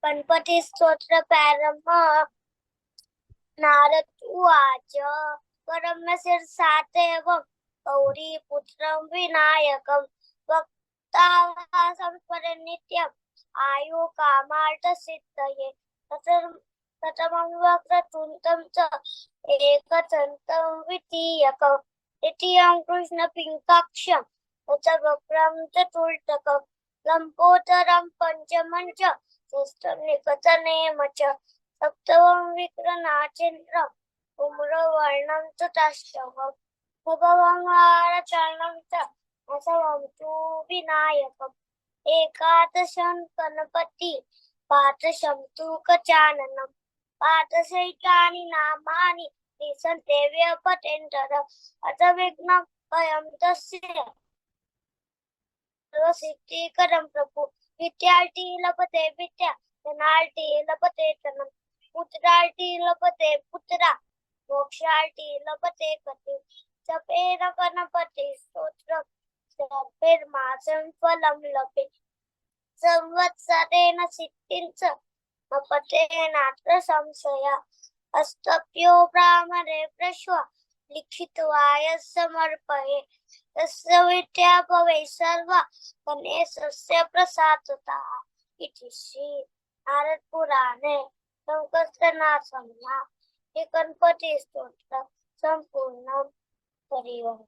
गणपती स्तोत्र प्रारंभ. नारद उवाच परम शीर्षातेव गौरी पुत्रं विनायकं भक्ताः नित्यम् आयु कामार्थ सिद्धये ततमं वक्रतुण्डं च एकदन्तं द्वितीयकं तृतीयं कृष्णपिङ्काक्षं दशवक्त्रं चतुर्थकं लम्बोदरं पञ्चमं च षष्ठं निकटनेम च सप्तमं विक्रमाचन्द्रं धूम्रवर्णं तथाष्टमं भगवंवारचरणं च दशमं तु विनायकम् एकादशं गणपति द्वादशं तु गजाननं द्वादशैतानि नामानि निसन्ते व्यपतेन्दरम् अथ विघ्नं भयं तस्य सर्वसिद्धिकरं प्रभु विद्यार्थी लभते विद्या धनार्थी लभते धनं पुत्रार्थी लभते पुत्रा मोक्षार्थी लभते गतिं जपेन गणपति स्तोत्रं सर्वैर्मासं फलं लभे संवत्सरेण सिद्धिं च लभतेनात्र संशयः अस्तभ्यो ब्राह्मणे प्रश्व लिखित्वा समर्पये तस्य विद्या भवेत् सर्वा गणेशस्य प्रसादतः इति श्री नारद पुराणे संकर्षणासंज्ञा गणपति स्तोत्र संपूर्णम्। हरि ओम।